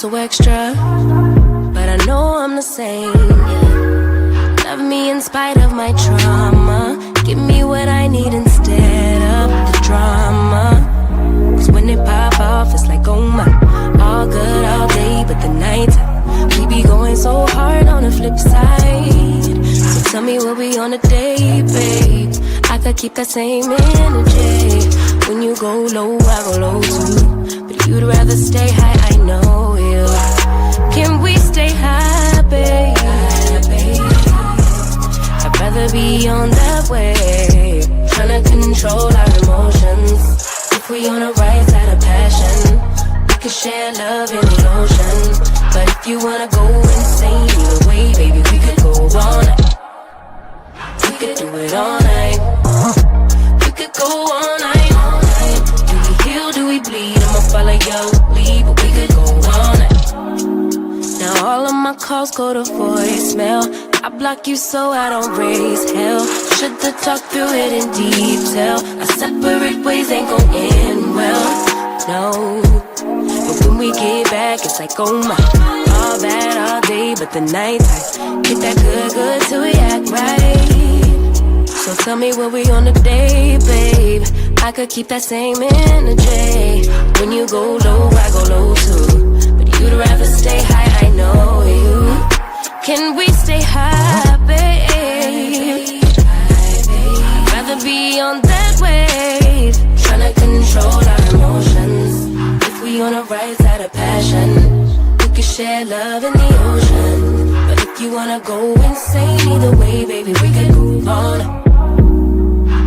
so extra, but I know I'm the same. Love me in spite of my trauma. Give me what I need instead of the drama. Cause when it pop off, it's like, oh my. All good all day, but the night we be going so hard on the flip side. So tell me what we on a day, babe. I could keep that same energy. When you go low, I go low too. But you'd rather stay high, I know you. Can we stay high, babe? I'd rather be on that wave. Tryna control our emotions. If we on the right side of passion, we could share love in the ocean. But if you wanna go insane either way, baby, we could go all night. We could do it all night. We could go all night, all night. Do we heal, do we bleed? I'ma follow your lead, but we could go all night. Now all of my calls go to voicemail. I block you so I don't raise hell. Should've talked through it in detail. Our separate ways ain't gon' end well, no. But when we get back, it's like, oh my. All bad all day, but the night I get that good till we act right. So tell me what we on today, babe. I could keep that same energy. When you go low, I go low too. But you'd rather stay high, I know you. Can we stay high, babe? I'd rather be on that wave. Tryna control our emotions. If we on the right side of passion, we can share love in the ocean. But if you wanna go insane either way, baby, we could move on.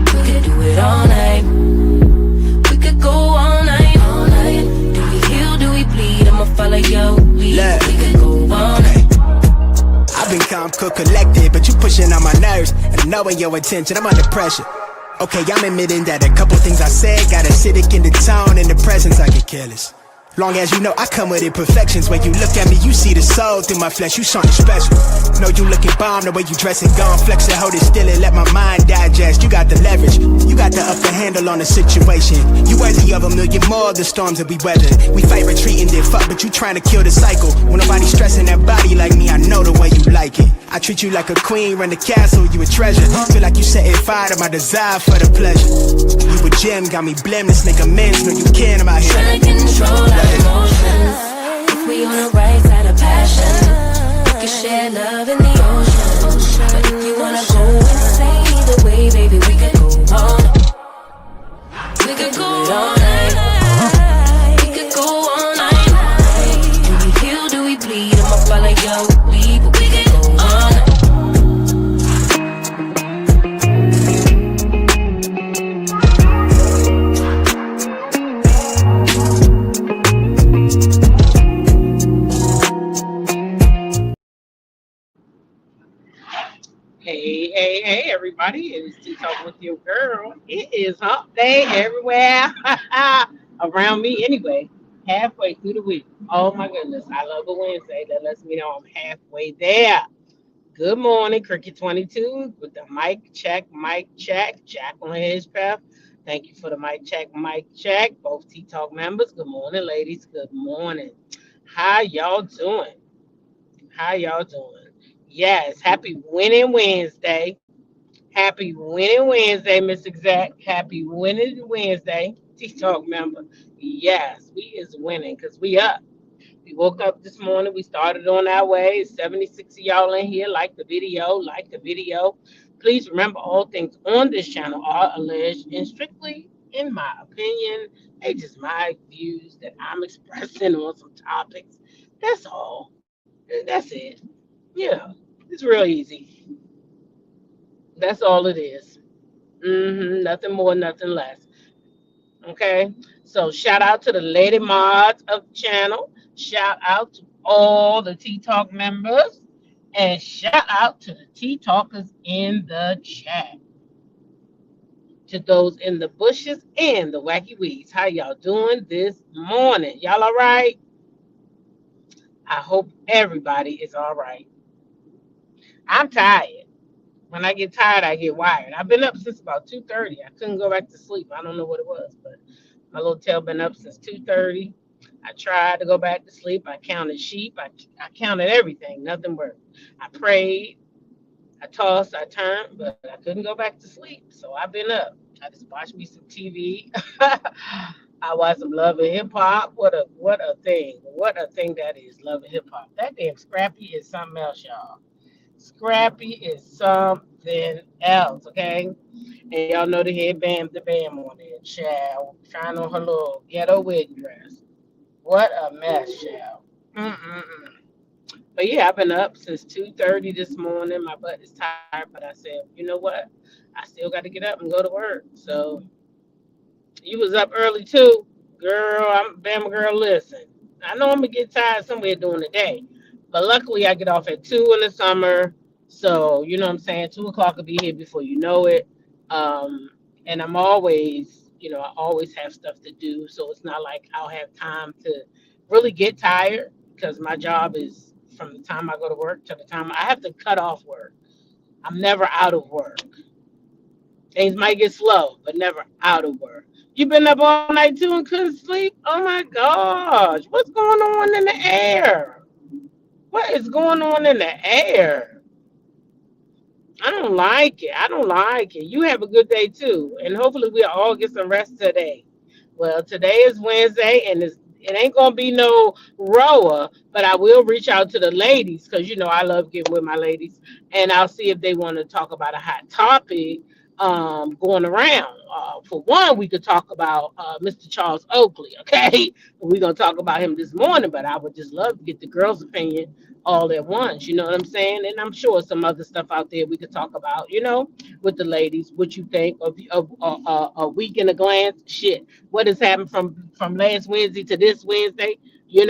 We could do it all night. We could go all night, all night. Do we heal, do we bleed? I'ma follow your lead. We could go all night. I've been calm, cool, collected, but you pushing on my nerves. And knowing your attention, I'm under pressure. Okay, I'm admitting that a couple things I said got acidic in the tone. In the presence, I get careless. Long as you know I come with imperfections. When you look at me, you see the soul through my flesh. You something special. Know you looking bomb, the way you dressing, gone flex it, hold it still and let my mind digest. You got the leverage, you got the upper handle on the situation. You worthy of a million more of the storms that we weather. We fight retreating, then fuck, but you trying to kill the cycle. When nobody's stressing that body like me, I know the way you like it. I treat you like a queen, run the castle, you a treasure. Feel like you setting fire to my desire for the pleasure. You a gem, got me blameless, make amends, know you can, I'm out here trying to control our emotions. If we on the right side of passion, we can share love in the ocean. But if you wanna go insane either way, baby, we could go all night. We could go all night. We could go all night. Do we heal, do we bleed? I'ma follow your lead, but we could go all night. Hey, everybody. It is Tea Talk with your girl. It is hump day everywhere around me anyway. Halfway through the week. Oh, my goodness. I love a Wednesday. That lets me know I'm halfway there. Good morning, Cricket 22 with the mic check. Jack on his path. Thank you for the mic check. Both Tea Talk members. Good morning, ladies. Good morning. How y'all doing? Yes, happy winning Wednesday. Happy winning Wednesday, Miss Exact. Happy winning Wednesday, Talk member. Yes, we is winning because we up. We woke up this morning. We started on our way. 76 of y'all in here. Like the video. Please remember all things on this channel are alleged and strictly, in my opinion, they just my views that I'm expressing on some topics. That's all. That's it. Yeah, it's real easy. That's all it is. Nothing more, nothing less. Okay. So shout out to the lady mods of the channel. Shout out to all the Tea Talk members. And shout out to the Tea Talkers in the chat. To those in the bushes and the wacky weeds. How y'all doing this morning? Y'all all right? I hope everybody is all right. I'm tired. When I get tired, I get wired. I've been up since about 2:30. I couldn't go back to sleep. I don't know what it was, but my little tail been up since 2:30. I tried to go back to sleep. I counted sheep. I counted everything. Nothing worked. I prayed. I tossed. I turned, but I couldn't go back to sleep. So I've been up. I just watched me some TV. I watched some Love and Hip Hop. What a thing. What a thing that is, Love and Hip Hop. That damn Scrappy is something else, y'all. Scrappy is something else, okay? And y'all know the headband, the bam on it. Child, trying on her little ghetto wedding dress. What a mess, child. Mm-mm-mm. But yeah, I've been up since 2:30 this morning. My butt is tired, but I said, you know what? I still got to get up and go to work. So you was up early too, girl. I'm Bama girl. Listen, I know I'm gonna get tired somewhere during the day, but luckily I get off at 2 in the summer. So you know what I'm saying. 2 o'clock will be here before you know it. Um, and I'm always, I always have stuff to do. So it's not like I'll have time to really get tired because my job is from the time I go to work to the time I have to cut off work. I'm never out of work. Things might get slow, but never out of work. You been up all night too and couldn't sleep? Oh my gosh. What's going on in the air? What is going on in the air? I don't like it. I don't like it. You have a good day too. And hopefully we'll all get some rest today. Well, today is Wednesday and it ain't gonna be no rower, but I will reach out to the ladies because I love getting with my ladies, and I'll see if they want to talk about a hot topic going around. For one, we could talk about Mr. Charles Oakley. Okay, we're gonna talk about him this morning, but I would just love to get the girls' opinion all at once. You know what I'm saying? And I'm sure some other stuff out there we could talk about. With the ladies, what you think of a week in a glance? Shit, what has happened from last Wednesday to this Wednesday? With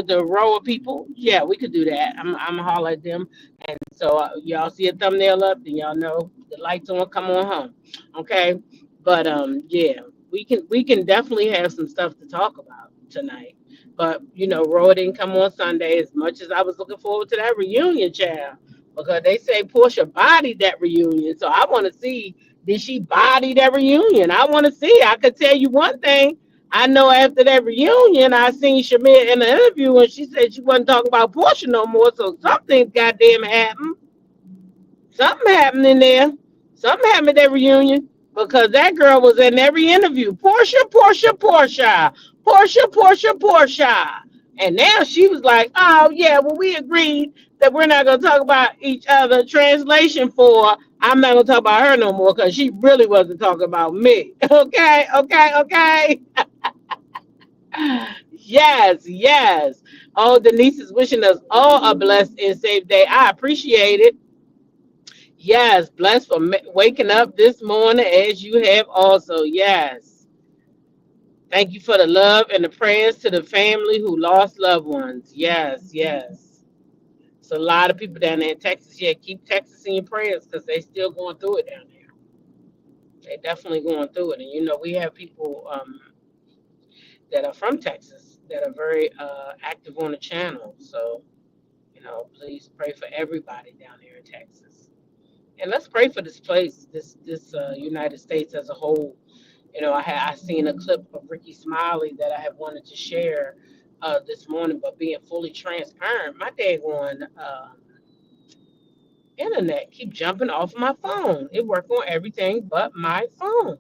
the row of people, yeah, we could do that. I'm gonna holler at them, and so y'all see a thumbnail up, then y'all know the lights on. Come on home, okay? But yeah, we can definitely have some stuff to talk about tonight. But Roy didn't come on Sunday as much as I was looking forward to that reunion, child, because they say Portia bodied that reunion, so I want to see, did she body that reunion? I want to see. I could tell you one thing. I know after that reunion, I seen Shamir in the interview and she said she wasn't talking about Portia no more. So something goddamn happened. Something happened in there. Something happened at that reunion because that girl was in every interview. Portia, Portia, Portia, Portia, Portia, Portia. And now she was like, oh, yeah, well, we agreed that we're not going to talk about each other. Translation for, I'm not going to talk about her no more because she really wasn't talking about me. Okay, okay, okay. Yes, yes. Oh, Denise is wishing us all a blessed and safe day. I appreciate it. Yes, blessed for waking up this morning as you have also. Yes. Thank you for the love and the prayers to the family who lost loved ones. Yes, yes. It's a lot of people down there in Texas. Yeah, keep Texas in your prayers because they still going through it down there. They definitely going through it. And we have people that are from Texas that are very active on the channel. So, please pray for everybody down there in Texas. And let's pray for this place, this United States as a whole. I seen a clip of Ricky Smiley that I have wanted to share this morning, but being fully transparent, my daggone internet keep jumping off my phone. It work on everything but my phone.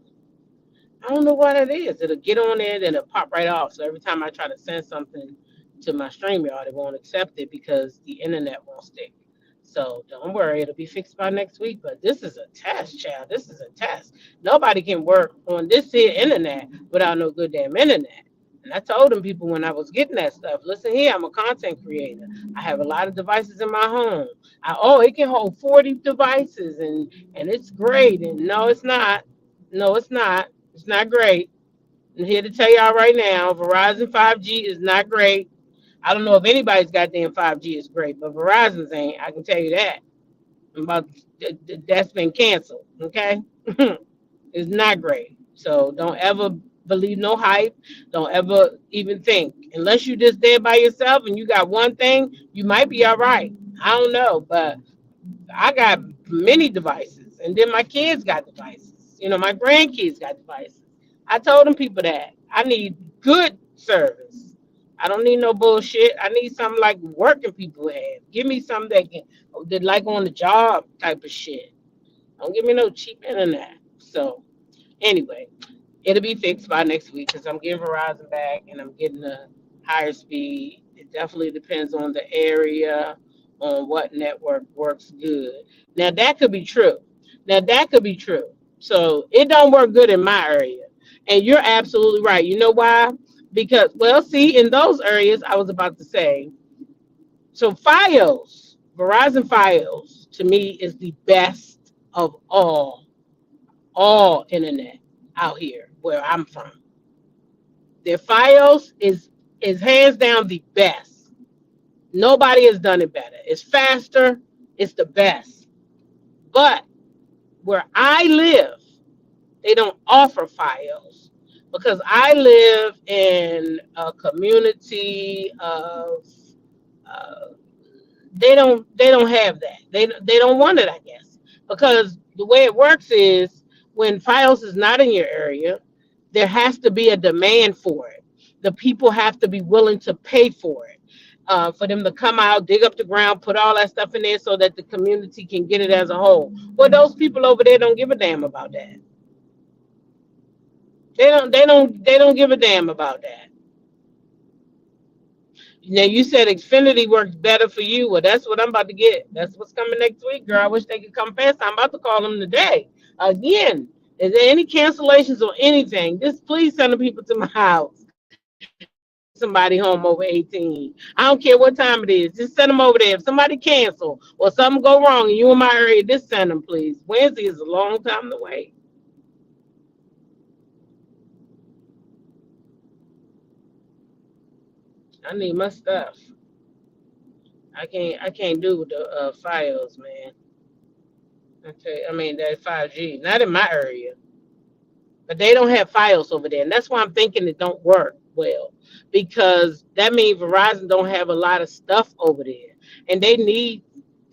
I don't know what it is. It'll get on there and it'll pop right off. So every time I try to send something to my StreamYard, it won't accept it because the internet won't stick. So don't worry, it'll be fixed by next week. But this is a test, child. This is a test. Nobody can work on this here internet without no good damn internet. And I told them people when I was getting that stuff, listen here, I'm a content creator. I have a lot of devices in my home. It can hold 40 devices and it's great. And no, it's not. No, it's not. It's not great. I'm here to tell y'all right now, Verizon 5G is not great. I don't know if anybody's goddamn 5G is great, but Verizon's ain't. I can tell you that. That's been canceled. Okay, it's not great. So don't ever believe no hype. Don't ever even think unless you just there by yourself and you got one thing, you might be all right. I don't know, but I got many devices, and then my kids got devices. My grandkids got devices. I told them people that I need good service. I don't need no bullshit. I need something like working people have. Give me something that like on the job type of shit. Don't give me no cheap internet. So anyway, it'll be fixed by next week because I'm getting Verizon back and I'm getting a higher speed. It definitely depends on the area, on what network works good. Now that could be true. Now that could be true. So it don't work good in my area. And you're absolutely right. You know why? Because well, see, in those areas I was about to say, so Fios, Verizon Fios to me is the best of all internet out here where I'm from. Their FiOS is hands down the best. Nobody has done it better. It's faster. It's the best. But where I live, they don't offer FiOS because I live in a community of uh, they don't have that. They don't want it, I guess, because the way it works is when FiOS is not in your area, there has to be a demand for it. The people have to be willing to pay for it. For them to come out, dig up the ground, put all that stuff in there so that the community can get it as a whole. Well, those people over there don't give a damn about that. They don't give a damn about that. Now you said Xfinity works better for you. Well, that's what I'm about to get. That's what's coming next week, girl. I wish they could come fast. I'm about to call them today. Again, is there any cancellations or anything? Just please send the people to my house. Somebody home over 18. I don't care what time it is. Just send them over there. If somebody cancel or something go wrong and you in my area, just send them, please. Wednesday is a long time to wait. I need my stuff. I can't do with the files, man. Okay, I mean that 5G, not in my area, but they don't have files over there, and that's why I'm thinking it don't work well, because that means Verizon don't have a lot of stuff over there, and they need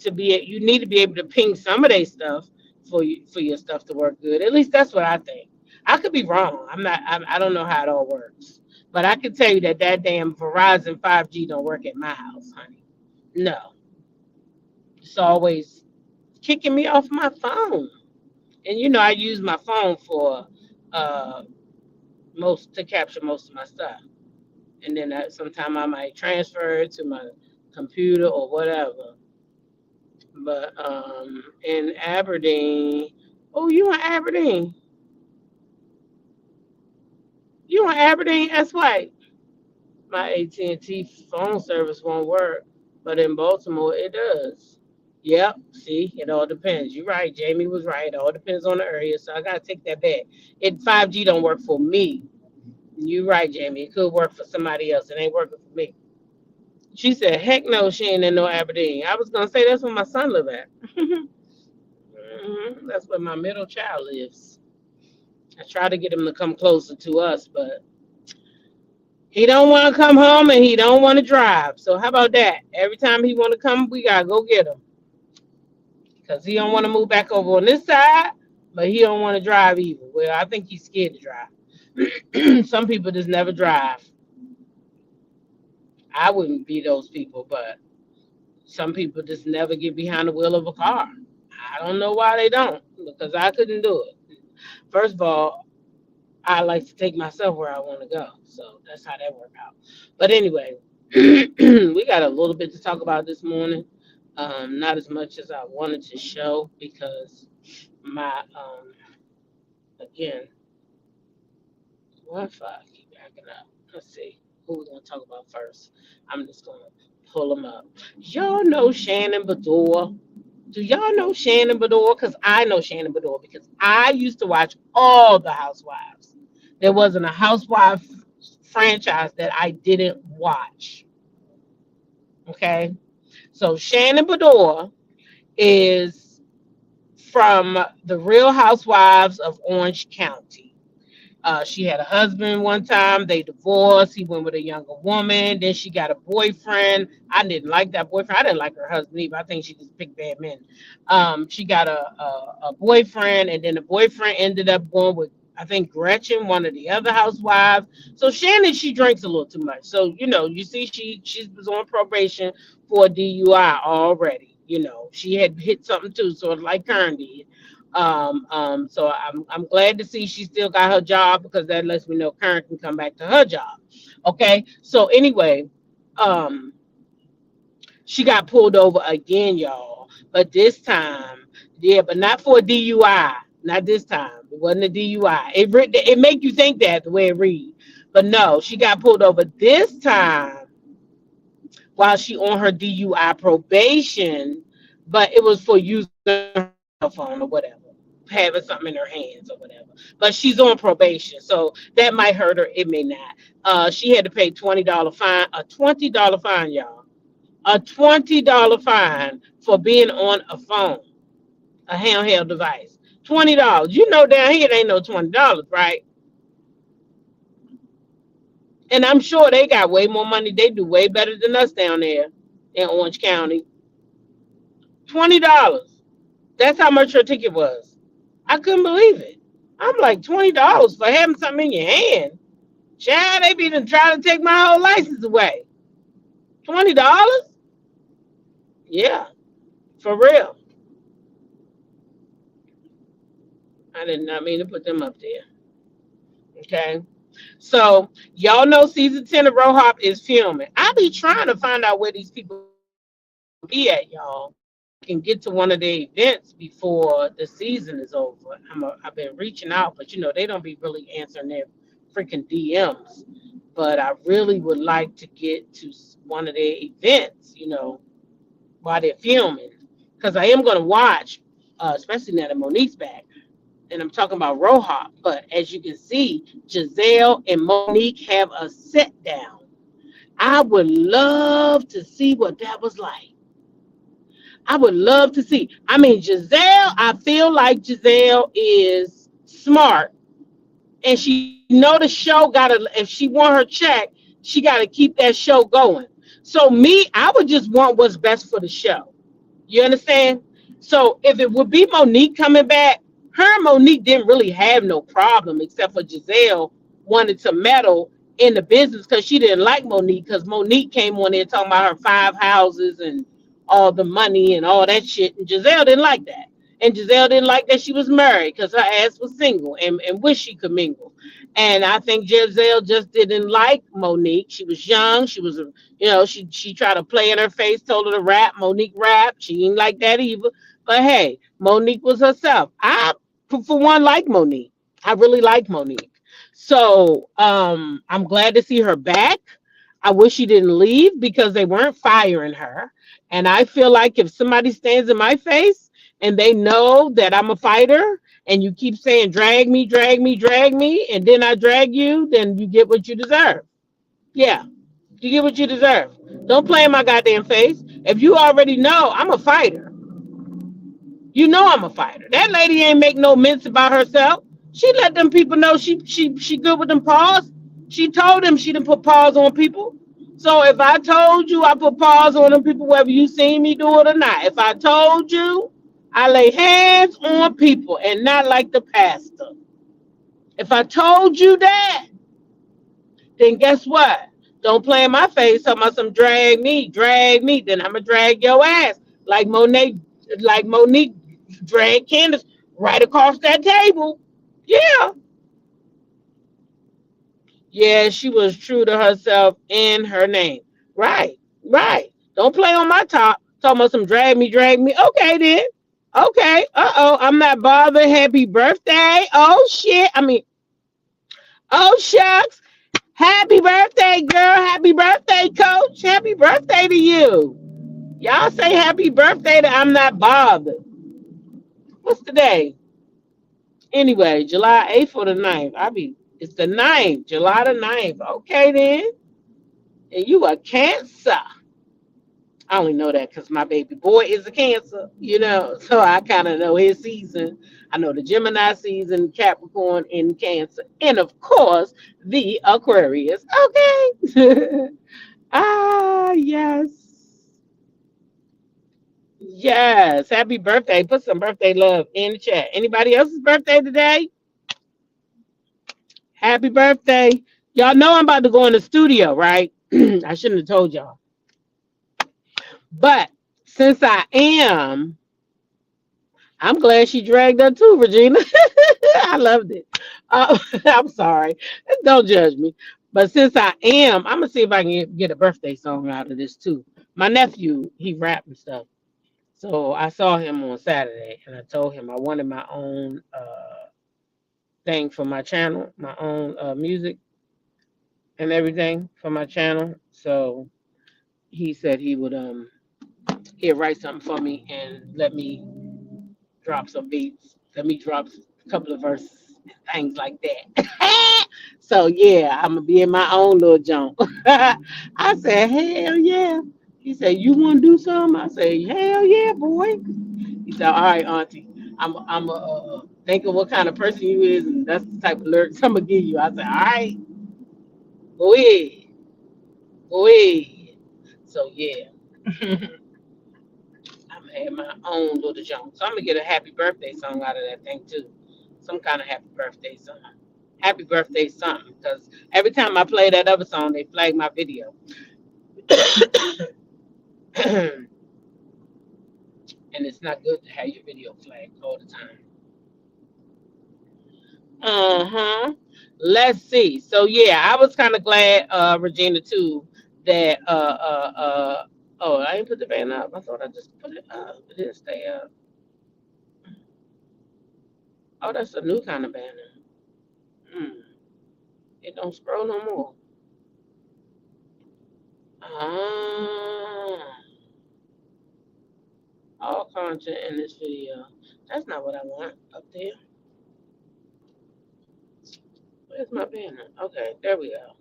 you need to be able to ping some of their stuff for your stuff to work good. At least that's what I think. I could be wrong. I don't know how it all works, but I can tell you that that damn Verizon 5G don't work at my house, honey. No, it's always kicking me off my phone. And I use my phone for uh most to capture most of my stuff. And then sometime I might transfer it to my computer or whatever. But in Aberdeen, oh, you in Aberdeen? You in Aberdeen? That's right. My AT&T phone service won't work, but in Baltimore it does. Yep. See, it all depends. You're right. Jamie was right. It all depends on the area. So I gotta take that back. 5G don't work for me. You're right, Jamie. It could work for somebody else. It ain't working for me. She said, "Heck no, she ain't in no Aberdeen." I was gonna say that's where my son live at. That's where my middle child lives. I try to get him to come closer to us, but he don't want to come home and he don't want to drive. So how about that? Every time he want to come, we gotta go get him because he don't want to move back over on this side, but he don't want to drive either. Well, I think he's scared to drive. Some people just never drive. I wouldn't be those people, but some people just never get behind the wheel of a car. I don't know why they don't, because I couldn't do it. First of all, I like to take myself where I want to go, so that's how that worked out. But anyway, we got a little bit to talk about this morning. Not as much as I wanted to show because my again Wi-Fi keep acting up. Let's see who we're gonna talk about first. I'm just gonna pull them up. Y'all know Shannon Beador? Do y'all know Shannon Beador? Because I know Shannon Beador because I used to watch all the Housewives. There wasn't a Housewife franchise that I didn't watch. Okay, so Shannon Beador is from the Real Housewives of Orange County. She had a husband one time. They divorced. He went with a younger woman. Then she got a boyfriend. I didn't like that boyfriend. I didn't like her husband either. I think she just picked bad men. She got a boyfriend, and then the boyfriend ended up going with I think Gretchen, one of the other housewives. So Shannon, she drinks a little too much. So you see, she was on probation for a DUI already. She had hit something too, sort of like Kern did. So I'm glad to see she still got her job because that lets me know Kern can come back to her job. Okay. So anyway, um, she got pulled over again, y'all. But this time, yeah, but not for a DUI. Not this time. It wasn't a DUI. It make you think that the way it read. But no, she got pulled over this time while she on her DUI probation, but it was for using her cell phone or whatever, having something in her hands or whatever. But she's on probation, so that might hurt her. It may not. She had to pay $20 fine, a $20 fine, y'all, a $20 fine for being on a phone, a handheld device. $20. Down here it ain't no $20, right? And I'm sure they got way more money. They do way better than us down there in Orange County. $20. That's how much her ticket was. I couldn't believe it. I'm like, $20 for having something in your hand. Child, they be trying to take my whole license away. $20? Yeah, for real. I did not mean to put them up there. Okay. So y'all know season 10 of RHOP is filming. I be trying to find out where these people be at, y'all. Can get to one of the events before the season is over. I've been reaching out, but they don't be really answering their freaking DMs. But I really would like to get to one of their events, while they're filming, because I am going to watch, especially now that Monique's back, and I'm talking about RHOP. But as you can see, Giselle and Monique have a sit down. I would love to see what that was like. I would love to see. I mean, Giselle, I feel like Giselle is smart, and she know the show gotta. If she want her check, she gotta keep that show going. So me, I would just want what's best for the show. You understand? So if it would be Monique coming back, her and Monique didn't really have no problem, except for Giselle wanted to meddle in the business because she didn't like Monique, because Monique came on there talking about her 5 houses and all the money and all that shit. And Giselle didn't like that. And Giselle didn't like that she was married because her ass was single and wish she could mingle. And I think Giselle just didn't like Monique. She was young. She was, she tried to play in her face, told her to rap. Monique rapped. She didn't like that either. But hey, Monique was herself. I, for one, like Monique. I really like Monique. So I'm glad to see her back. I wish she didn't leave because they weren't firing her. And I feel like if somebody stands in my face and they know that I'm a fighter and you keep saying, drag me, drag me, drag me, and then I drag you, then you get what you deserve. Yeah, you get what you deserve. Don't play in my goddamn face. If you already know I'm a fighter, you know I'm a fighter. That lady ain't make no mince about herself. She let them people know she good with them paws. She told them she didn't put paws on people. So if I told you I put paws on them people, whether you seen me do it or not, if I told you I lay hands on people and not like the pastor, if I told you that, then guess what? Don't play in my face talking about some drag me, then I'm going to drag your ass. Like Monique dragged Candace right across that table. Yeah. Yeah, she was true to herself in her name. Right. Don't play on my top. Talking about some drag me. Okay, then. Okay. Uh-oh. I'm not bothered. Happy birthday. Oh, shit. Oh, shucks. Happy birthday, girl. Happy birthday, coach. Happy birthday to you. Y'all say happy birthday to I'm not bothered. What's today? Anyway, July 8th or the 9th. It's the 9th, July the 9th. Okay, then. And you a Cancer. I only know that because my baby boy is a Cancer, so I kind of know his season. I know the Gemini season, Capricorn, and Cancer, and of course, the Aquarius. Okay. Yes. Yes. Happy birthday. Put some birthday love in the chat. Anybody else's birthday today? Happy birthday. Y'all know I'm about to go in the studio, right? I shouldn't have told y'all. But since I am, I'm glad she dragged her too, Regina. I loved it. I'm sorry. Don't judge me. But since I am, I'm going to see if I can get a birthday song out of this too. My nephew, he rap and stuff. So I saw him on Saturday and I told him I wanted my own thing for my channel, my own music and everything for my channel. So he said he'd write something for me and let me drop some beats. Let me drop a couple of verses and things like that. So yeah, I'm gonna be in my own little jump. I said, hell yeah. He said, you wanna do something? I said, hell yeah, boy. He said, all right, Auntie. I'm think of what kind of person you is, and that's the type of lyrics I'm gonna give you. I said, all right, go ahead, go ahead. So yeah. I'm gonna have my own little jump. So I'm gonna get a happy birthday song out of that thing too. Some kind of happy birthday song. Happy birthday something. Because every time I play that other song, they flag my video. And it's not good to have your video flagged all the time. Uh-huh. Let's see. So yeah, I was kind of glad, Regina, too, that oh, I didn't put the band up. I thought I just put it up. It didn't stay up. Oh, that's a new kind of banner. Hmm. It don't scroll no more. Ah, all content in this video. That's not what I want up there. Where's my banner? Okay, there we go.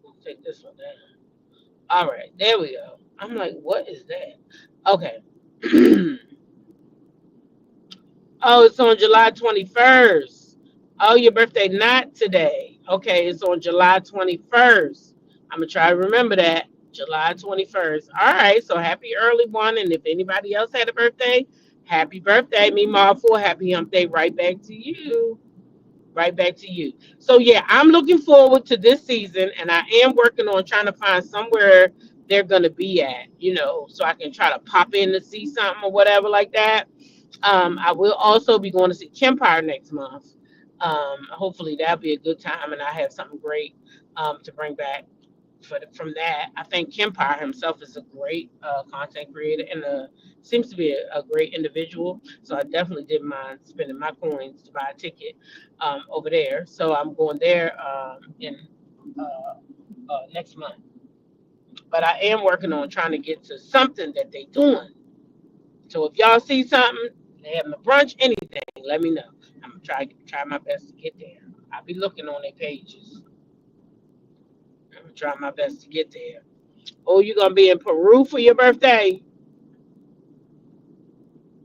We'll take this one down. All right, there we go. I'm like, what is that? Okay. Oh, it's on July 21st. Oh, your birthday not today. Okay, it's on July 21st. I'm gonna try to remember that. July 21st. All right, so happy early one. And if anybody else had a birthday, happy birthday. Me, Marvel, happy hump day. Right back to you. Right back to you. So yeah, I'm looking forward to this season, and I am working on trying to find somewhere they're gonna be at, so I can try to pop in to see something or whatever like that. I will also be going to see Kempire next month. Hopefully that'll be a good time, and I have something great to bring back from that. I think Kempire himself is a great content creator and seems to be a great individual. So I definitely didn't mind spending my coins to buy a ticket over there. So I'm going there in next month. But I am working on trying to get to something that they're doing. So if y'all see something, they having a brunch, anything, let me know. I'm gonna try my best to get there. I'll be looking on their pages. I'm gonna try my best to get there. Oh, you're gonna be in Peru for your birthday?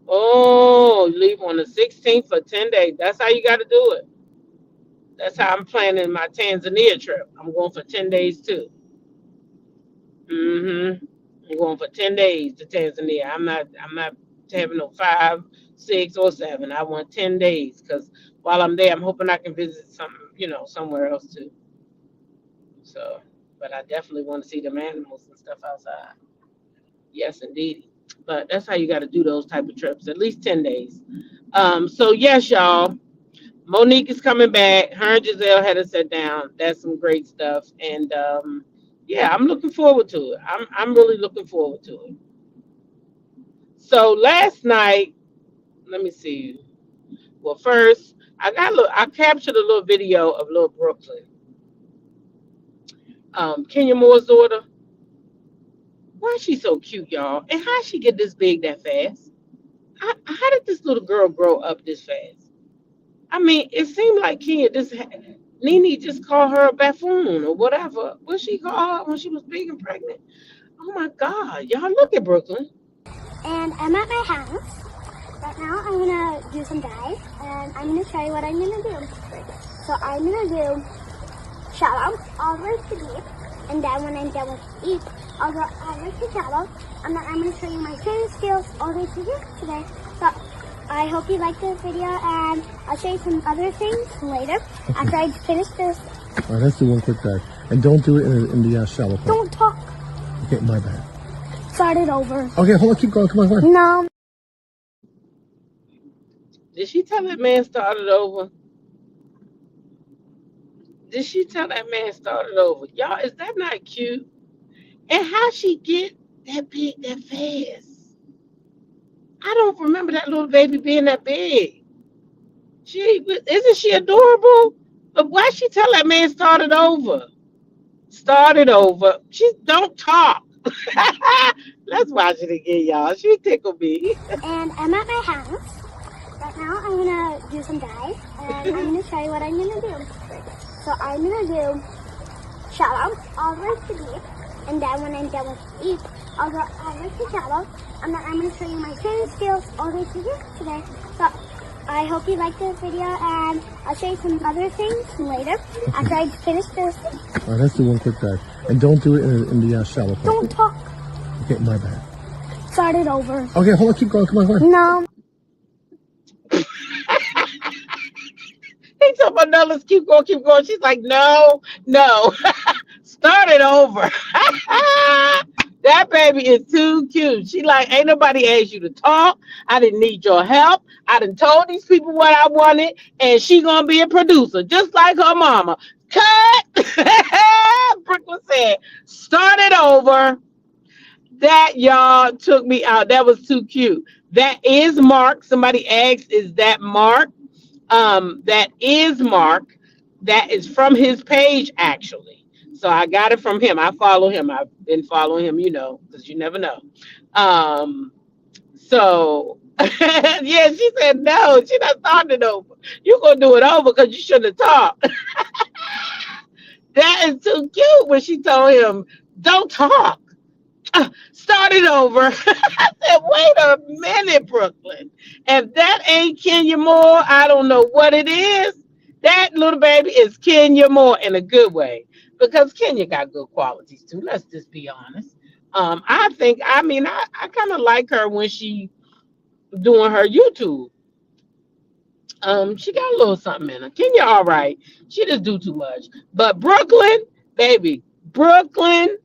Oh, you leave on the 16th for 10 days. That's how you gotta do it. That's how I'm planning my Tanzania trip. I'm going for 10 days too. I'm going for 10 days to Tanzania. I'm not having no 5, 6, or 7. I want 10 days because while I'm there, I'm hoping I can visit somewhere else too. So, but I definitely want to see them animals and stuff outside. Yes, indeed. But that's how you got to do those type of trips, at least 10 days. So yes, y'all. Monique is coming back. Her and Giselle had to sit down. That's some great stuff. And yeah, I'm looking forward to it. I'm really looking forward to it. So last night, let me see. Well, first, I captured a little video of little Brooklyn. Kenya Moore's daughter. Why is she so cute, y'all? And how she get this big that fast? How did this little girl grow up this fast? I mean, it seemed like Kenya Nene just called her a buffoon or whatever. What she called her when she was big and pregnant? Oh my God, y'all look at Brooklyn. And I'm at my house. Right now I'm gonna do some dive and I'm gonna show you what I'm gonna do. So I'm gonna do shallow all the way to deep, and then when I'm done with deep, I'll go all the way to shallow, and then I'm gonna show you my swimming skills all the way to deep today. So I hope you liked this video, and I'll show you some other things later after I finish this. All right, let's do one quick dive. And don't do it in the shallow part. Don't talk. Okay, my bad. Start it over. Okay, hold on, keep going. Come on, come on. No. Did she tell that man start it over? Did she tell that man start it over? Y'all, is that not cute? And how she get that big that fast? I don't remember that little baby being that big. Isn't she adorable? But why she tell that man start it over? Start it over. She don't talk. Let's watch it again, y'all. She tickled me. And I'm at my house. Right now I'm gonna do some dives, and I'm gonna show you what I'm gonna do. So I'm gonna do shallow all the way to deep, and then when I'm done with deep, I'll go all the way to shallow, and then I'm gonna show you my swimming skills all the way to here today. So I hope you liked this video, and I'll show you some other things later after I finish this. All right, let's do one quick dive. And don't do it in the shallow part. Don't talk. Okay, my bad. Start it over. Okay, hold on, keep going. Come on, come on. No. He told my no, let's keep going, keep going. She's like, no. Start it over. That baby is too cute. She like, ain't nobody asked you to talk. I didn't need your help. I done told these people what I wanted, and she gonna be a producer, just like her mama. Cut. Brooklyn said, start it over. That y'all took me out. That was too cute. That is Marc. Somebody asked, is that Marc? That is Marc. That is from his page, actually. So I got it from him. I follow him. I've been following him, because you never know. So yeah, she said no. She done started it over. You gonna do it over because you shouldn't have talked. That is too cute when she told him, don't talk. Start it over. I said, wait a minute, Brooklyn. If that ain't Kenya Moore, I don't know what it is. That little baby is Kenya Moore in a good way, because Kenya got good qualities too. Let's just be honest. I kind of like her when she doing her YouTube. She got a little something in her. Kenya, all right. She just do too much. But Brooklyn, baby, Brooklyn.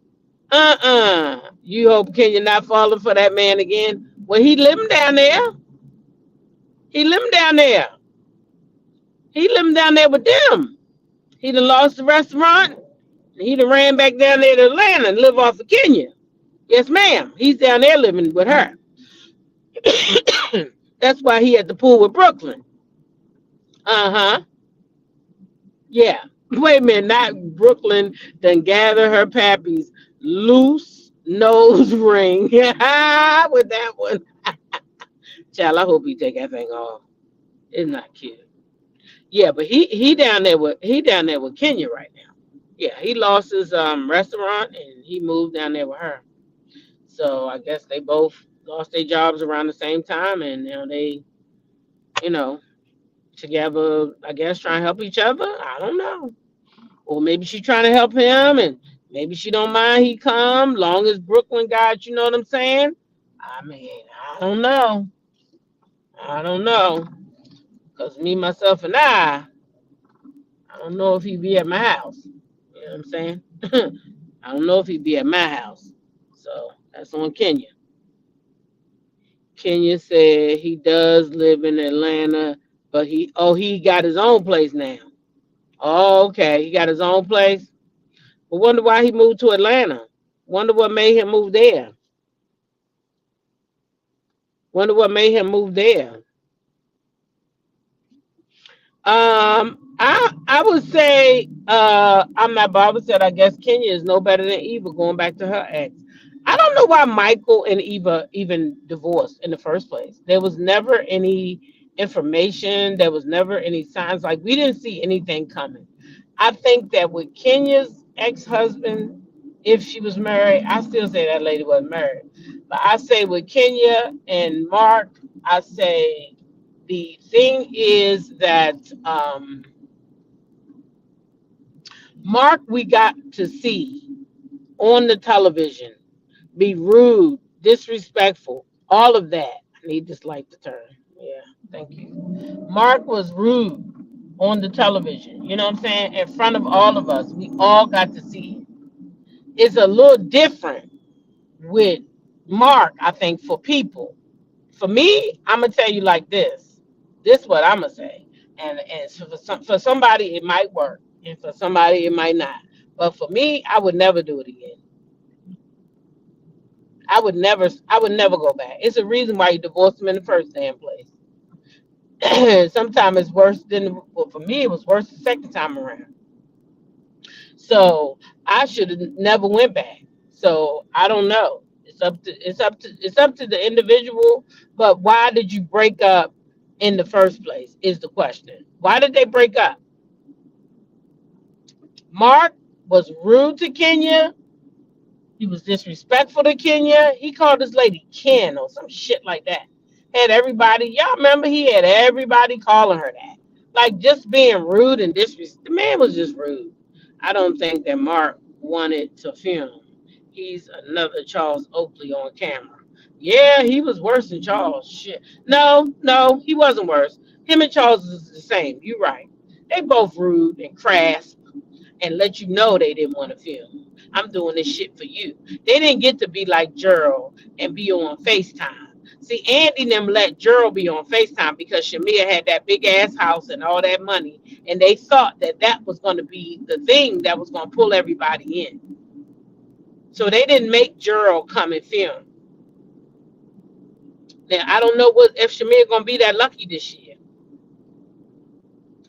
You hope Kenya not falling for that man again. Well, he living down there. He living down there. He living down there with them. He done lost the restaurant. He done ran back down there to Atlanta and live off of Kenya. Yes, ma'am. He's down there living with her. That's why he at the pool with Brooklyn. Yeah. Wait a minute. Not Brooklyn done gather her pappies. Loose nose ring. With that one. Child, I hope he take that thing off. It's not cute. Yeah, but he down there with Kenya right now. Yeah, he lost his restaurant and he moved down there with her. So I guess they both lost their jobs around the same time, and they, together, I guess, trying to help each other. I don't know. Or maybe she's trying to help him, and maybe she don't mind he come, long as Brooklyn got, you know what I'm saying? I mean, I don't know. Because me, myself, and I don't know if he'd be at my house. You know what I'm saying? I don't know if he'd be at my house. So that's on Kenya. Kenya said he does live in Atlanta, but he got his own place now. Oh, okay. He got his own place. But wonder why he moved to Atlanta. Wonder what made him move there. I would say I'm not, but I would say I guess Kenya is no better than Eva, going back to her ex. I don't know why Michael and Eva even divorced in the first place. There was never any information. There was never any signs. Like, we didn't see anything coming. I think that with Kenya's ex-husband, if she was married, I still say that lady wasn't married. But I say with Kenya and Marc, I say the thing is that Marc, we got to see on the television, be rude, disrespectful, all of that. I need this light to turn. Yeah. Thank you. Marc was rude on the television. You know what I'm saying? In front of all of us. We all got to see it. It's a little different with Marc, I think, for people. For me, I'm gonna tell you like this. This is what I'm gonna say. And so for somebody it might work, and for somebody it might not. But for me, I would never do it again. I would never go back. It's a reason why you divorced him in the first damn place. Sometimes it's worse than, well, for me it was worse the second time around. So I should have never went back. So I don't know. It's up to the individual. But why did you break up in the first place is the question. Why did they break up? Marc was rude to Kenya. He was disrespectful to Kenya. He called this lady Ken or some shit like that. Had everybody, y'all remember he had everybody calling her that. Like just being rude and disrespectful. The man was just rude. I don't think that Marc wanted to film. He's another Charles Oakley on camera. Yeah, he was worse than Charles. Shit. No, he wasn't worse. Him and Charles is the same. You're right. They both rude and crass and let you know they didn't want to film. I'm doing this shit for you. They didn't get to be like Gerald and be on FaceTime. See, Andy and them let Gerald be on FaceTime because Shamia had that big ass house and all that money, and they thought that that was going to be the thing that was going to pull everybody in. So they didn't make Gerald come and film. Now I don't know if Shamia gonna be that lucky this year.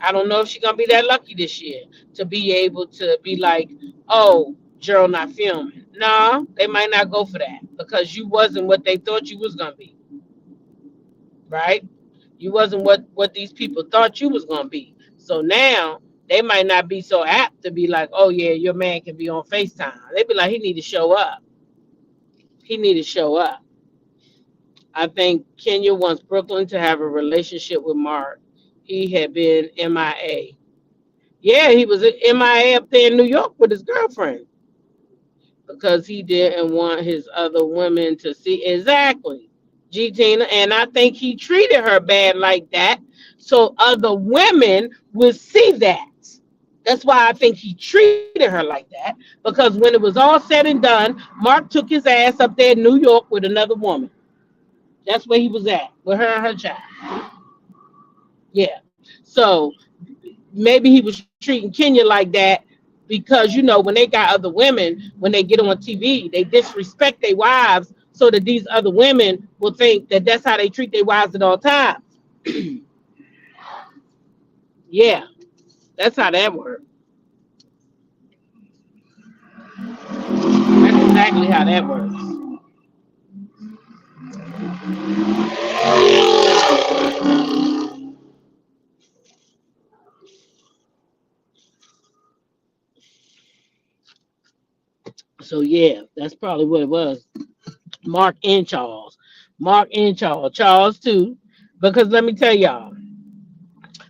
I don't know if she's gonna be that lucky this year to be able to be like, oh, Gerald not filming. Nah, they might not go for that because you wasn't what they thought you was gonna be. Right? You wasn't what these people thought you was gonna be. So now they might not be so apt to be like, oh yeah, your man can be on FaceTime. They be like, he need to show up. He need to show up. I think Kenya wants Brooklyn to have a relationship with Marc. He had been MIA. Yeah, he was MIA up there in New York with his girlfriend because he didn't want his other women to see. Exactly, G Tina. And I think he treated her bad like that so other women would see that. That's why I think he treated her like that, because when it was all said and done, Marc took his ass up there in New York with another woman. That's where he was at, with her and her child. Yeah. So maybe he was treating Kenya like that because, you know, when they got other women, when they get on TV, they disrespect their wives so that these other women will think that that's how they treat their wives at all times. Yeah. That's how that works. That's exactly how that works. So yeah, that's probably what it was. Marc and Charles. Marc and Charles. Charles too. Because let me tell y'all,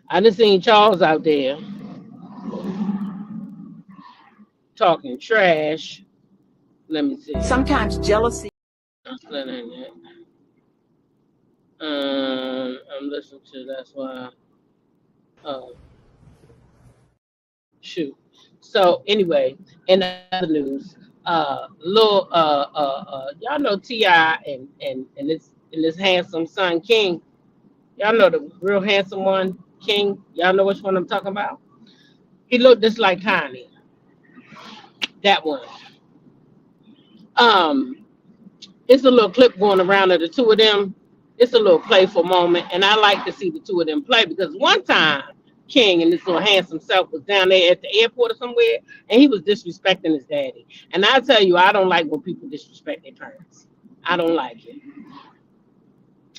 I done seen Charles out there talking trash. Let me see. Sometimes jealousy. I'm listening to, that's why. Shoot. So anyway, in other news, y'all know T.I. and this handsome son King. Y'all know the real handsome one, King. Y'all know which one I'm talking about? He looked just like Connie. That one. It's a little clip going around of the two of them. It's a little playful moment, and I like to see the two of them play because one time King and this little handsome self was down there at the airport or somewhere, and he was disrespecting his daddy. And I tell you, I don't like when people disrespect their parents. I don't like it.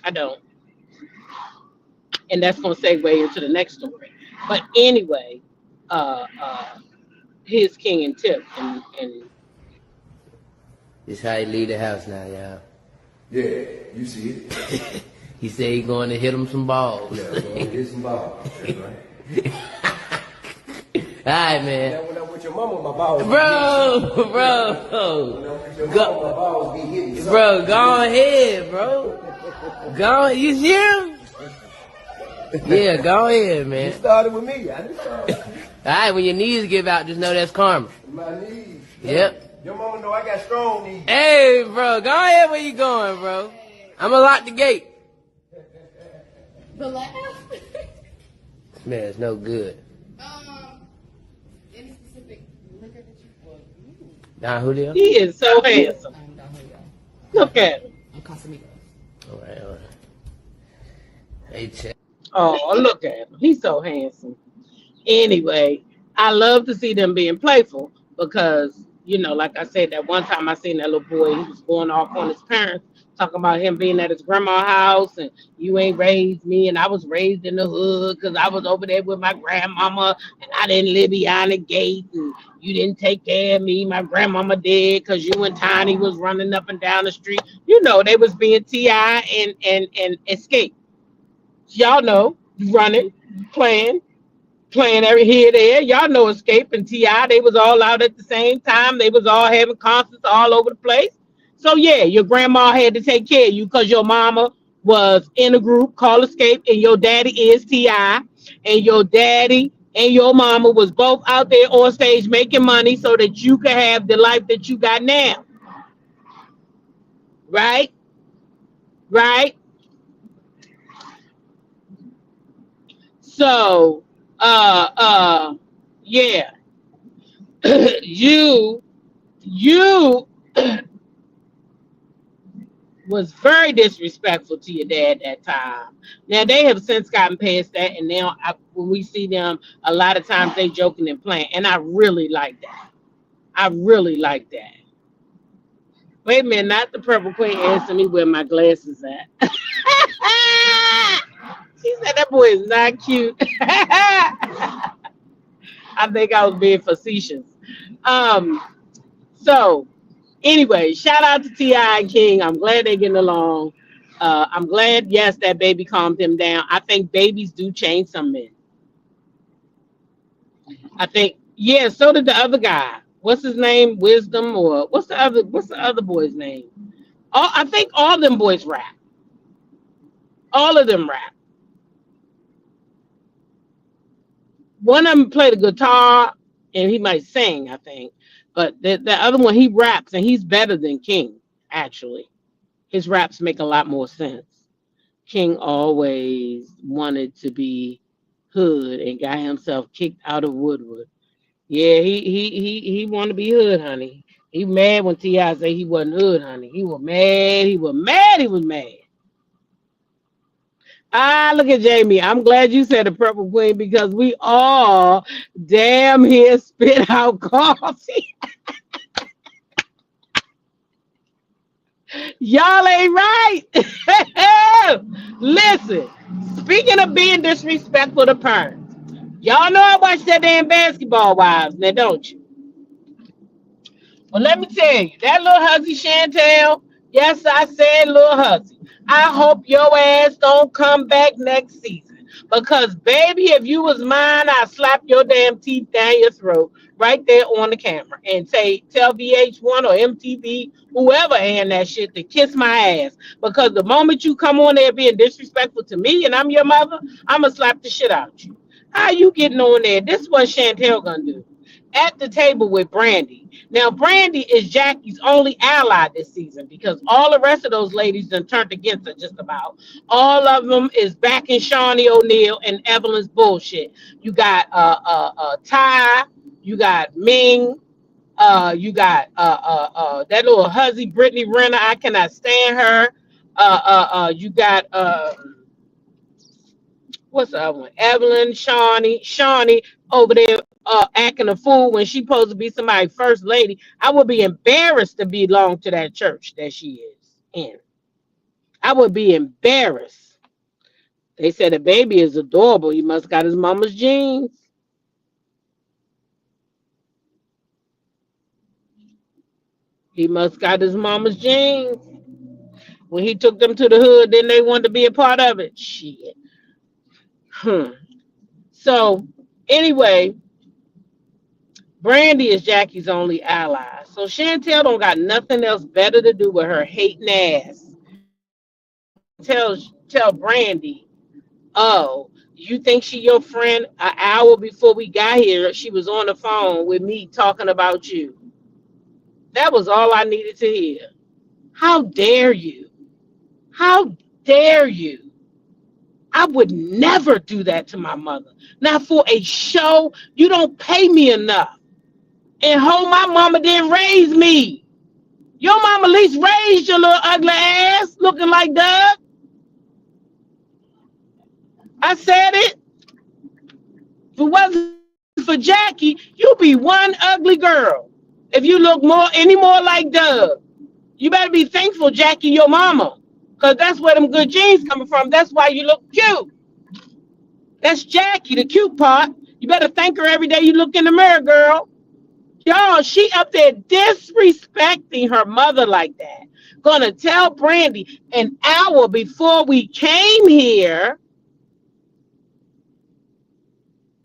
I don't. And that's gonna segue into the next story. But anyway, here's King and Tip, and this how he leave the house now, y'all. Yeah, you see it. He said he going to hit him some balls. Yeah, go hit some balls. That's right. All right, man. Now, when I'm with your mama, my balls Bro. When I'm with your mama, my balls be hitting. Bro, go ahead, bro. Go, you hear him? Yeah, go ahead, You man. started with me. I didn't start with you. All right, when your knees give out, just know that's karma. My knees. Yep. Your mama know I got strong knees. Hey, bro, go ahead where you going, bro. I'm gonna lock the gate. The laugh? Smells no good. Any specific liquor that you want? Don Julio? He is so handsome. Don Julio. Look at him. I'm Casamigos. All right, all right. Hey, check. Oh, look at him. He's so handsome. Anyway, I love to see them being playful because, you know, like I said, that one time I seen that little boy, he was going off on his parents, talking about him being at his grandma's house and you ain't raised me. And I was raised in the hood because I was over there with my grandmama and I didn't live beyond the gate and you didn't take care of me. My grandmama did because you and Tiny was running up and down the street. You know, they was being T.I. and Escape. Y'all know, running, playing every here there. Y'all know Escape and T.I. They was all out at the same time. They was all having concerts all over the place. So yeah, your grandma had to take care of you because your mama was in a group called Escape and your daddy is T.I. and your daddy and your mama was both out there on stage making money so that you could have the life that you got now. Right? Right? So, yeah, you was very disrespectful to your dad that time. Now they have since gotten past that, and now when we see them, a lot of times they joking and playing, and I really like that. I really like that. Wait a minute, not the Purple Queen asking me where my glasses at. She said that boy is not cute. I think I was being facetious. So anyway, shout out to T.I. and King. I'm glad they're getting along. I'm glad, yes, that baby calmed him down. I think babies do change some men. I think, yeah, so did the other guy. What's his name? Wisdom, or what's the other boy's name? Oh, I think all them boys rap. All of them rap. One of them played the guitar and he might sing, I think. But the other one, he raps and he's better than King, actually. His raps make a lot more sense. King always wanted to be hood and got himself kicked out of Woodward. Yeah, he wanted to be hood, honey. He mad when T.I. said he wasn't hood, honey. He was mad. He was mad. He was mad. Ah, look at Jamie. I'm glad you said the Purple Queen because we all damn here spit out coffee. Y'all ain't right. Listen, speaking of being disrespectful to parents, y'all know I watch that damn Basketball Wives, now don't you? Well, let me tell you, that little hussy Chantel, yes, I said little hussy. I hope your ass don't come back next season. Because, baby, if you was mine, I'd slap your damn teeth down your throat right there on the camera and tell VH1 or MTV, whoever airing that shit, to kiss my ass. Because the moment you come on there being disrespectful to me and I'm your mother, I'm going to slap the shit out of you. How you getting on there? This is what Chantel going to do. At the table with Brandy. Now, Brandy is Jackie's only ally this season because all the rest of those ladies done turned against her just about. All of them is backing Shawnee O'Neal and Evelyn's bullshit. You got Ty, you got Ming, you got that little hussy Brittany Renner. I cannot stand her. You got what's the other one? Evelyn, Shawnee over there acting a fool when she supposed to be somebody's first lady. I would be embarrassed to belong to that church that she is in. I would be embarrassed. They said the baby is adorable. He must got his mama's genes. He must got his mama's genes. When he took them to the hood, then they wanted to be a part of it. Shit. So, anyway, Brandy is Jackie's only ally. So Chantel don't got nothing else better to do with her hating ass. Tell Brandy, oh, You think she your friend? An hour before we got here, she was on the phone with me talking about you. That was all I needed to hear. How dare you? How dare you? I would never do that to my mother. Now for a show, you don't pay me enough. And my mama didn't raise me. Your mama at least raised your little ugly ass looking like Doug. I said it. If it wasn't for Jackie, you'd be one ugly girl. If you look any more like Doug. You better be thankful, Jackie, your mama. Because that's where them good genes coming from. That's why you look cute. That's Jackie, the cute part. You better thank her every day you look in the mirror, girl. Y'all, she up there disrespecting her mother like that. Gonna tell Brandy an hour before we came here.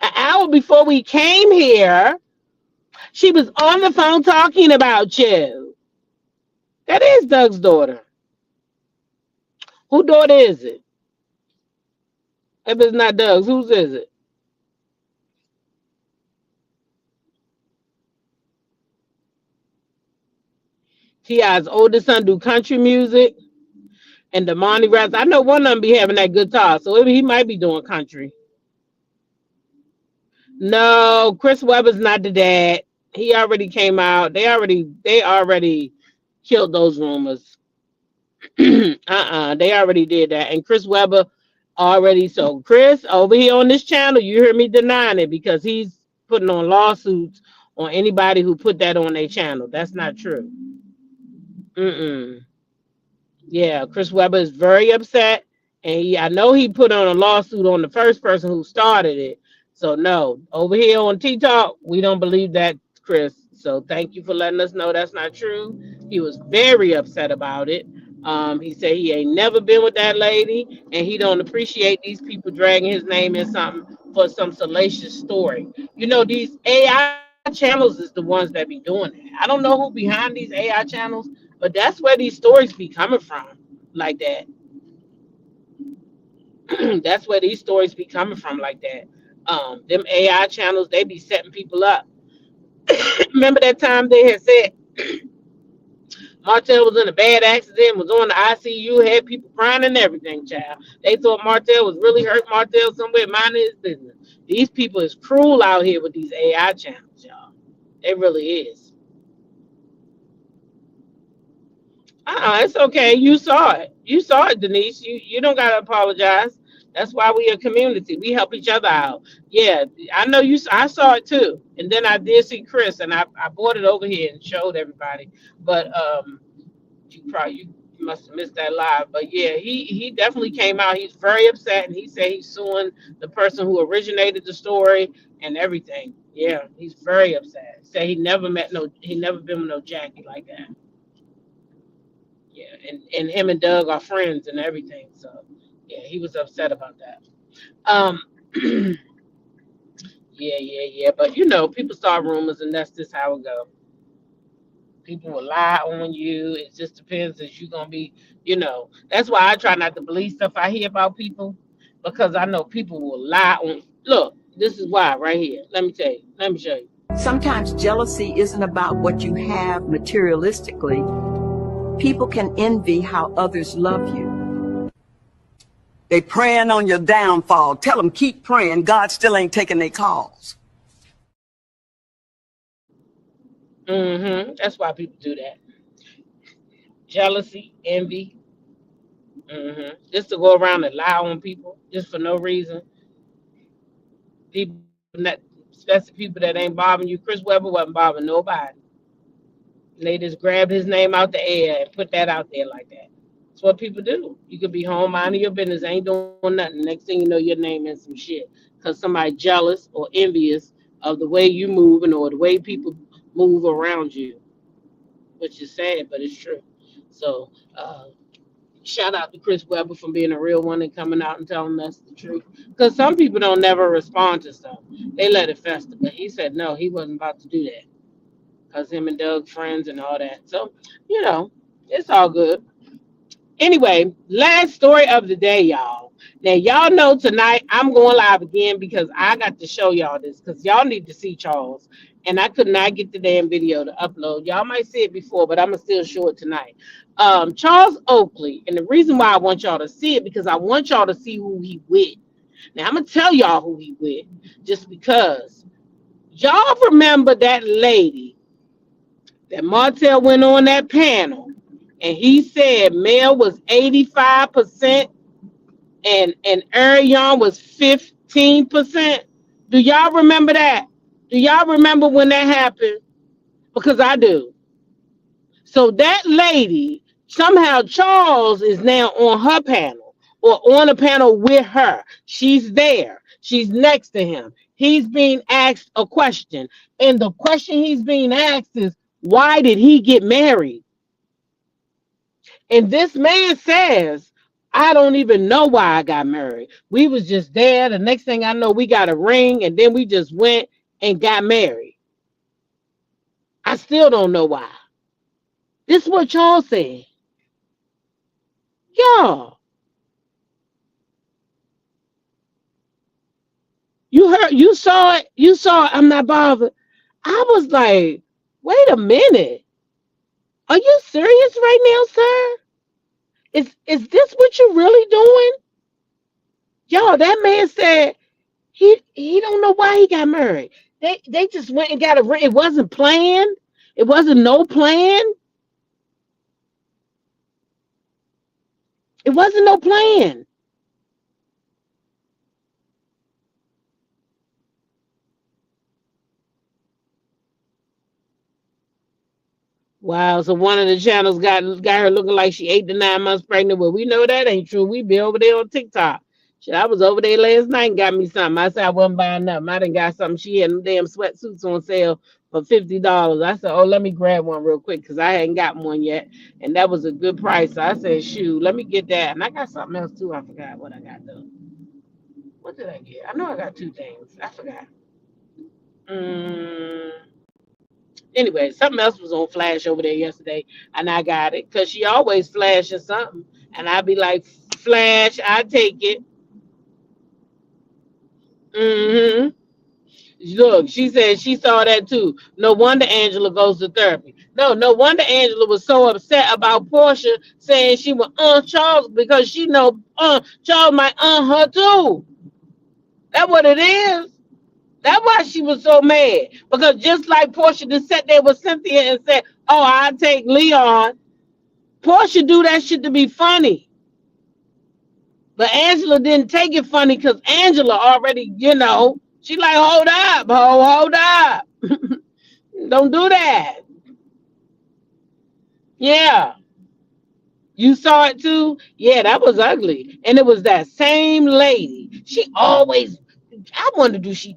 An hour before we came here, she was on the phone talking about you. That is Doug's daughter. Whose daughter is it? If it's not Doug's, whose is it? T.I.'s oldest son do country music, and Damani raps. I know one of them be having that guitar, so he might be doing country. No, Chris Webber's not the dad. He already came out. They already killed those rumors. They already did that. And Chris Webber already, so Chris over here on this channel, you hear me denying it because he's putting on lawsuits on anybody who put that on their channel. That's not true. Yeah, Chris Webber is very upset, and I know he put on a lawsuit on the first person who started it. So no, over here on T-Talk, we don't believe that, Chris. So thank you for letting us know that's not true. He was very upset about it. He said he ain't never been with that lady, and he don't appreciate these people dragging his name in something for some salacious story. You know, these AI channels is the ones that be doing that. I don't know who behind these AI channels, but that's where these stories be coming from, like that. That's where these stories be coming from, like that. Them AI channels, they be setting people up. Remember that time they had said Martell was in a bad accident, was on the ICU, had people crying and everything, child. They thought Martell was really hurt. Martell somewhere minding his business. These people is cruel out here with these AI channels, y'all. It really is. It's okay. You saw it. You saw it, Denise. You don't gotta apologize. That's why we a community. We help each other out. Yeah, I know you. I saw it too, and then I did see Chris, and I brought it over here and showed everybody. But you must have missed that live. But yeah, he definitely came out. He's very upset, and he said he's suing the person who originated the story and everything. Yeah, he's very upset. Said he never been with no Jackie like that. Yeah, and him and Doug are friends and everything. So yeah, he was upset about that. Um, yeah. But you know, people start rumors, and that's just how it goes. People will lie on you. It just depends if you're gonna be, That's why I try not to believe stuff I hear about people, because I know people will lie on. Look, this is why right here. Let me tell you. Let me show you. Sometimes jealousy isn't about what you have materialistically. People can envy how others love you. They praying on your downfall. Tell them keep praying. God still ain't taking their calls. That's why people do that. Jealousy, envy. Just to go around and lie on people just for no reason. People that, especially people that ain't bothering you. Chris Webber wasn't bothering nobody. They just grabbed his name out the air and put that out there like that. That's what people do. You could be home minding your business, ain't doing nothing. Next thing you know, your name in some shit because somebody jealous or envious of the way you moving or the way people move around you, which is sad, but it's true. So shout out to Chris Webber for being a real one and coming out and telling us the truth. Because some people don't never respond to stuff. They let it fester. But he said no, he wasn't about to do that. Because him and Doug friends and all that. So, it's all good. Anyway, last story of the day, y'all. Now y'all know tonight I'm going live again because I got to show y'all this because y'all need to see Charles. And I could not get the damn video to upload. Y'all might see it before, but I'm gonna still show it tonight. Charles Oakley, and the reason why I want y'all to see it because I want y'all to see who he with. Now I'm gonna tell y'all who he with, just because y'all remember that lady that Martell went on that panel, and he said Mel was 85%. And Ariane was 15%. Do y'all remember that? Do y'all remember when that happened? Because I do. So that lady, somehow Charles is now on her panel or on a panel with her. She's there. She's next to him. He's being asked a question. And the question he's being asked is, why did he get married? And this man says, I don't even know why I got married. We was just there. The next thing I know, we got a ring, and then we just went and got married. I still don't know why. This is what y'all said. Y'all. You heard, you saw it, I'm not bothered. I was like, wait a minute. Are you serious right now, sir? Is this what you're really doing? Y'all, that man said he don't know why he got married. They just went and got a ring. It wasn't planned. It wasn't no plan. It wasn't no plan. Wow, so one of the channels got her looking like she 8 to 9 months pregnant. Well, we know that ain't true. We be over there on TikTok. Shit, I was over there last night and got me something. I said I wasn't buying nothing. I done got something. She had them damn sweatsuits on sale for $50. I said, oh, let me grab one real quick because I hadn't gotten one yet. And that was a good price. So I said, shoot, let me get that. And I got something else too. I forgot what I got though. What did I get? I know I got 2 things. I forgot. Anyway, something else was on Flash over there yesterday, and I got it because she always flashes something, and I'd be like, "Flash, I take it." Look, she said she saw that too. No wonder Angela goes to therapy. No wonder Angela was so upset about Portia saying she was Charles because she know Charles might her too. That's what it is. That's why she was so mad. Because just like Portia just sat there with Cynthia and said, oh, I'll take Leon. Portia do that shit to be funny. But Angela didn't take it funny because Angela already, she like, hold up, hold up. Don't do that. Yeah. You saw it too? Yeah, that was ugly. And it was that same lady. She always, I wonder, do she,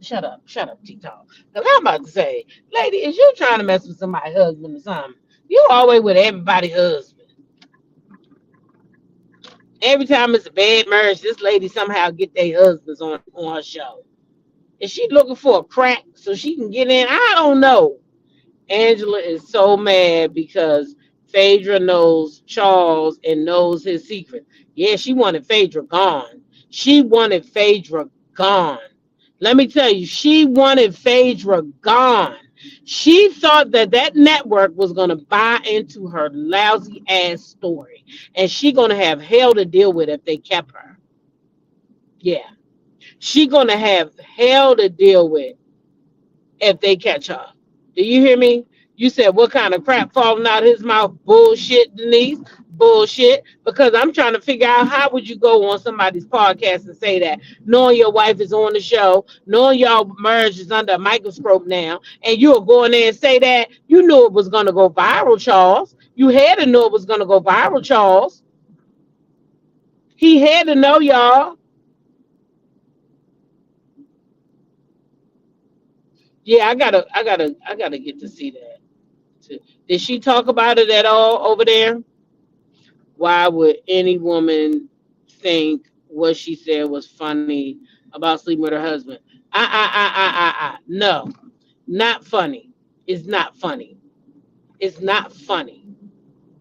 shut up, TikTok. Because I'm about to say, lady, is you trying to mess with somebody's husband or something? You always with everybody's husband. Every time it's a bad marriage, this lady somehow get their husbands on her show. Is she looking for a crack so she can get in? I don't know. Angela is so mad because Phaedra knows Charles and knows his secret. Yeah, she wanted Phaedra gone. She wanted Phaedra gone. Let me tell you, she wanted Phaedra gone. She thought that network was going to buy into her lousy ass story. And she going to have hell to deal with if they kept her. Yeah. She going to have hell to deal with if they catch her. Do you hear me? You said, what kind of crap falling out of his mouth? Bullshit, Denise. Bullshit. Because I'm trying to figure out how would you go on somebody's podcast and say that, knowing your wife is on the show, knowing y'all marriage is under a microscope now, and you'll go in there and say that. You knew it was going to go viral, Charles. You had to know it was going to go viral, Charles. He had to know, y'all. Yeah, I gotta get to see that. Did she talk about it at all over there? Why would any woman think what she said was funny about sleeping with her husband? No, not funny. It's not funny. It's not funny.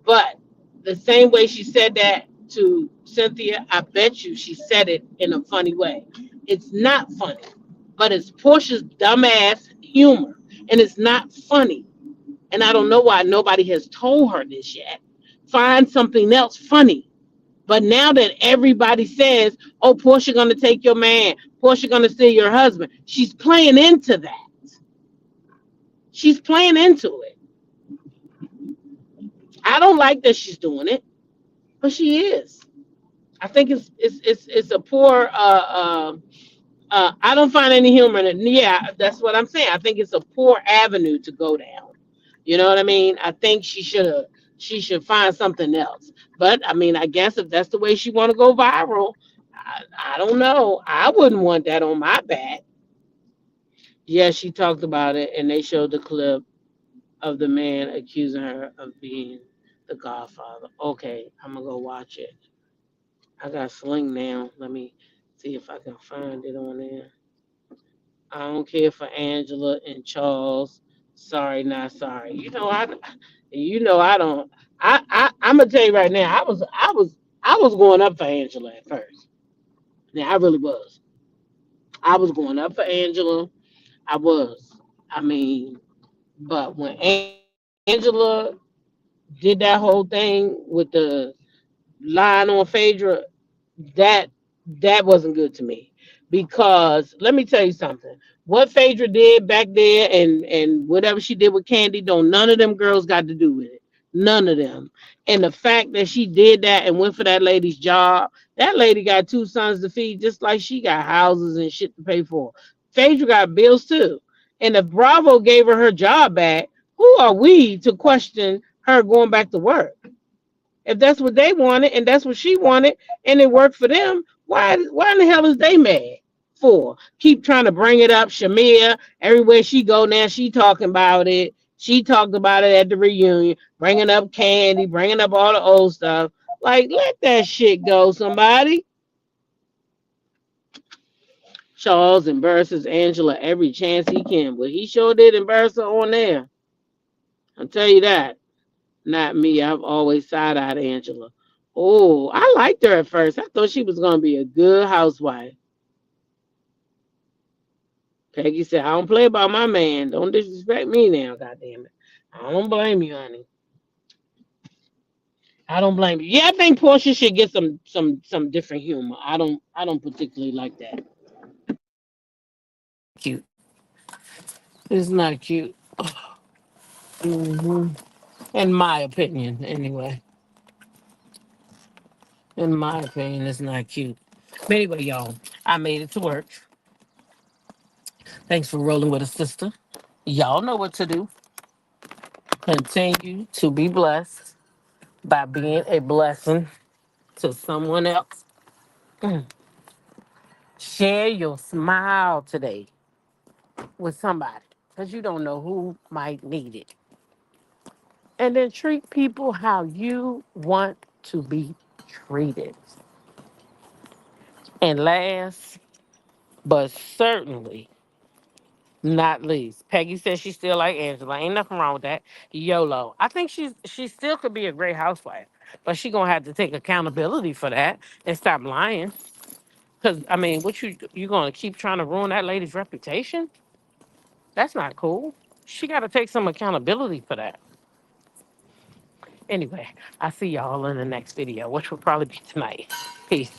But the same way she said that to Cynthia, I bet you she said it in a funny way. It's not funny, but it's Portia's dumbass humor, and it's not funny. And I don't know why nobody has told her this yet. Find something else funny. But now that everybody says, "Oh, Portia gonna take your man, Portia gonna steal your husband," she's playing into that. She's playing into it. I don't like that she's doing it, but she is. I think it's a poor. I don't find any humor in it. Yeah, that's what I'm saying. I think it's a poor avenue to go down. You know what I mean? I think she should find something else. But I mean, I guess if that's the way she want to go viral, I don't know. I wouldn't want that on my back. Yeah, she talked about it, and they showed the clip of the man accusing her of being the Godfather. Okay, I'm gonna go watch it. I got Sling now. Let me see if I can find it on there. I don't care for Angela and Charles. Sorry, not sorry. I don't. I'm gonna tell you right now. I was going up for Angela at first. Yeah, I really was. I was going up for Angela. I was. I mean, but when Angela did that whole thing with the line on Phaedra, that that wasn't good to me, because let me tell you something. What Phaedra did back there, and whatever she did with Candy, don't none of them girls got to do with it. None of them. And the fact that she did that and went for that lady's job, that lady got two sons to feed, just like she got houses and shit to pay for. Phaedra got bills too. And if Bravo gave her job back, who are we to question her going back to work? If that's what they wanted and that's what she wanted and it worked for them, why in the hell is they mad for? Keep trying to bring it up. Shamia, everywhere she go now, she talking about it. She talked about it at the reunion, bringing up Candy, bringing up all the old stuff. Like, let that shit go, somebody. Charles embarrasses Angela every chance he can, but he sure did embarrass her on there. I'll tell you that. Not me. I've always side-eyed Angela. Oh, I liked her at first. I thought she was going to be a good housewife. Peggy said, I don't play about my man. Don't disrespect me now, goddammit. I don't blame you, honey. I don't blame you. Yeah, I think Portia should get some different humor. I don't particularly like that. Cute. It's not cute. hmm In my opinion, anyway. In my opinion, it's not cute. But anyway, y'all, I made it to work. Thanks for rolling with a sister. Y'all know what to do. Continue to be blessed by being a blessing to someone else. Mm. Share your smile today with somebody, because you don't know who might need it. And then treat people how you want to be treated. And last, but certainly not least, Peggy says she still like Angela. Ain't nothing wrong with that. YOLO. I think she still could be a great housewife, but she gonna have to take accountability for that and stop lying. Cause I mean, what you gonna keep trying to ruin that lady's reputation? That's not cool. She got to take some accountability for that. Anyway, I'll see y'all in the next video, which will probably be tonight. Peace.